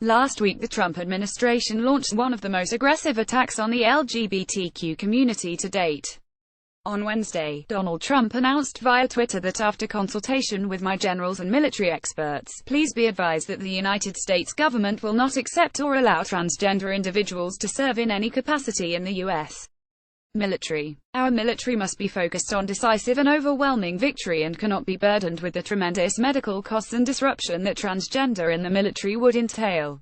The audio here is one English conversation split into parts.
Last week the Trump administration launched one of the most aggressive attacks on the LGBTQ community to date. On Wednesday, Donald Trump announced via Twitter that after consultation with my generals and military experts, please be advised that the United States government will not accept or allow transgender individuals to serve in any capacity in the U.S. military. Our military must be focused on decisive and overwhelming victory and cannot be burdened with the tremendous medical costs and disruption that transgender in the military would entail.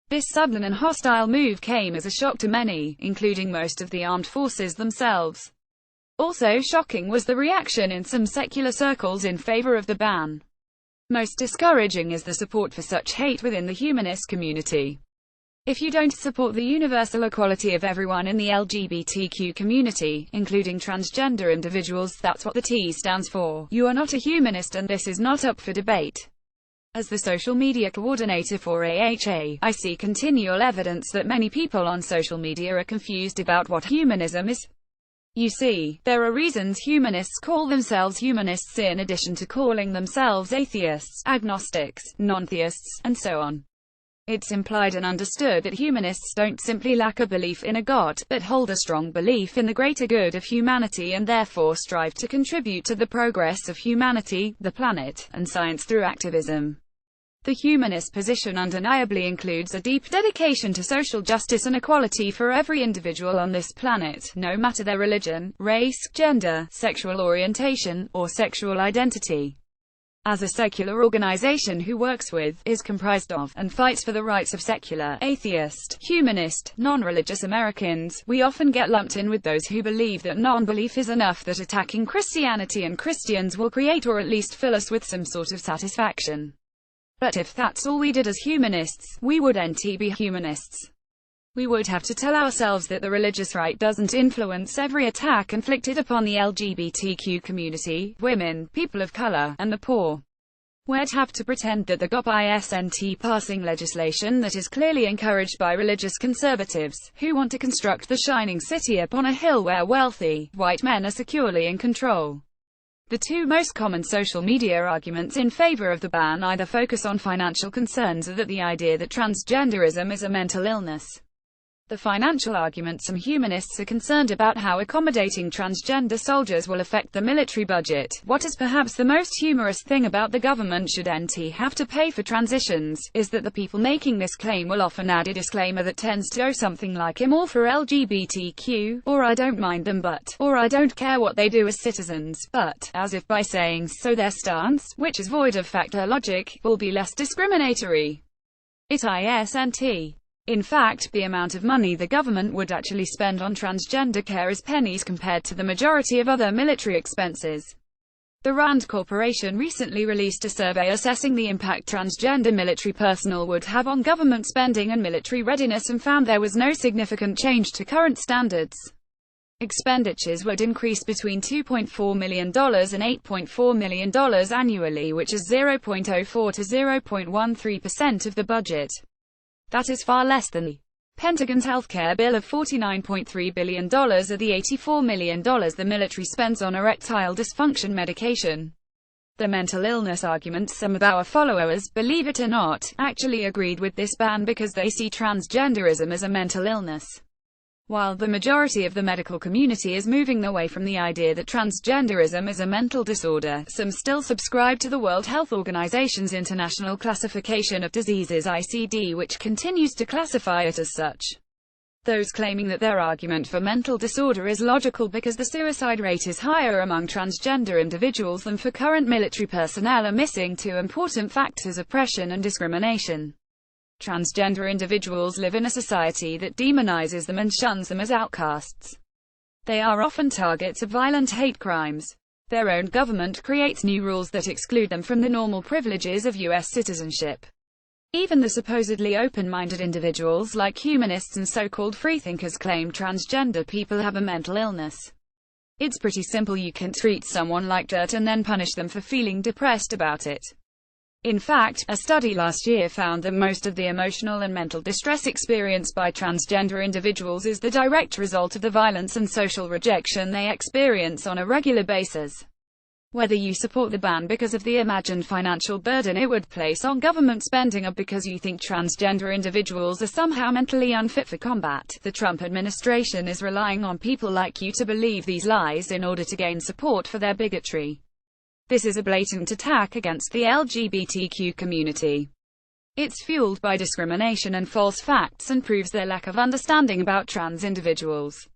This sudden and hostile move came as a shock to many, including most of the armed forces themselves. Also shocking was the reaction in some secular circles in favor of the ban. Most discouraging is the support for such hate within the humanist community. If you don't support the universal equality of everyone in the LGBTQ community, including transgender individuals, that's what the T stands for, you are not a humanist and this is not up for debate. As the social media coordinator for AHA, I see continual evidence that many people on social media are confused about what humanism is. You see, there are reasons humanists call themselves humanists in addition to calling themselves atheists, agnostics, non-theists, and so on. It's implied and understood that humanists don't simply lack a belief in a God, but hold a strong belief in the greater good of humanity and therefore strive to contribute to the progress of humanity, the planet, and science through activism. The humanist position undeniably includes a deep dedication to social justice and equality for every individual on this planet, no matter their religion, race, gender, sexual orientation, or sexual identity. As a secular organization who works with, is comprised of, and fights for the rights of secular, atheist, humanist, non-religious Americans, we often get lumped in with those who believe that non-belief is enough, that attacking Christianity and Christians will create or at least fill us with some sort of satisfaction. But if that's all we did as humanists, we wouldn't be humanists. We would have to tell ourselves that the religious right doesn't influence every attack inflicted upon the LGBTQ community, women, people of color, and the poor. We'd have to pretend that the GOP isn't passing legislation that is clearly encouraged by religious conservatives, who want to construct the shining city upon a hill where wealthy, white men are securely in control. The two most common social media arguments in favor of the ban either focus on financial concerns or that the idea that transgenderism is a mental illness. The financial argument: some humanists are concerned about how accommodating transgender soldiers will affect the military budget. What is perhaps the most humorous thing about the government shouldn't have to pay for transitions, is that the people making this claim will often add a disclaimer that tends to go something like "I'm all for LGBTQ," or "I don't mind them but," or "I don't care what they do as citizens, but," as if by saying so their stance, which is void of fact or logic, will be less discriminatory. It isn't. In fact, the amount of money the government would actually spend on transgender care is pennies compared to the majority of other military expenses. The Rand Corporation recently released a survey assessing the impact transgender military personnel would have on government spending and military readiness and found there was no significant change to current standards. Expenditures would increase between $2.4 million and $8.4 million annually, which is 0.04 to 0.13% of the budget. That is far less than the Pentagon's healthcare bill of $49.3 billion or the $84 million the military spends on erectile dysfunction medication. The mental illness argument: some of our followers, believe it or not, actually agreed with this ban because they see transgenderism as a mental illness. While the majority of the medical community is moving away from the idea that transgenderism is a mental disorder, some still subscribe to the World Health Organization's International Classification of Diseases (ICD), which continues to classify it as such. Those claiming that their argument for mental disorder is logical because the suicide rate is higher among transgender individuals than for current military personnel are missing two important factors: oppression and discrimination. Transgender individuals live in a society that demonizes them and shuns them as outcasts. They are often targets of violent hate crimes. Their own government creates new rules that exclude them from the normal privileges of U.S. citizenship. Even the supposedly open-minded individuals like humanists and so-called freethinkers claim transgender people have a mental illness. It's pretty simple: you can treat someone like dirt and then punish them for feeling depressed about it. In fact, a study last year found that most of the emotional and mental distress experienced by transgender individuals is the direct result of the violence and social rejection they experience on a regular basis. Whether you support the ban because of the imagined financial burden it would place on government spending or because you think transgender individuals are somehow mentally unfit for combat, the Trump administration is relying on people like you to believe these lies in order to gain support for their bigotry. This is a blatant attack against the LGBTQ community. It's fueled by discrimination and false facts and proves their lack of understanding about trans individuals.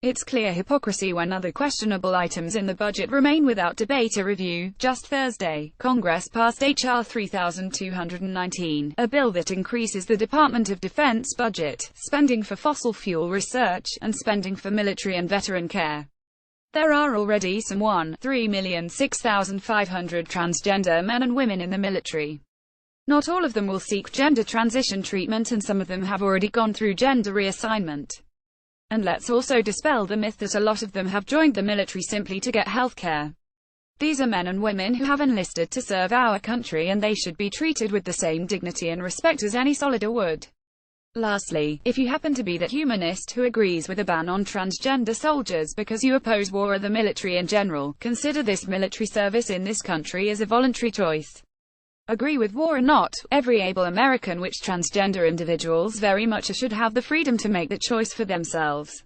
It's clear hypocrisy when other questionable items in the budget remain without debate or review. Just Thursday, Congress passed H.R. 3219, a bill that increases the Department of Defense budget, spending for fossil fuel research, and spending for military and veteran care. There are already some 1,306,500 transgender men and women in the military. Not all of them will seek gender transition treatment, and some of them have already gone through gender reassignment. And let's also dispel the myth that a lot of them have joined the military simply to get health care. These are men and women who have enlisted to serve our country, and they should be treated with the same dignity and respect as any soldier would. Lastly, if you happen to be that humanist who agrees with a ban on transgender soldiers because you oppose war or the military in general, consider this military service in this country as a voluntary choice. Agree with war or not, every able American which transgender individuals very much should have the freedom to make the choice for themselves.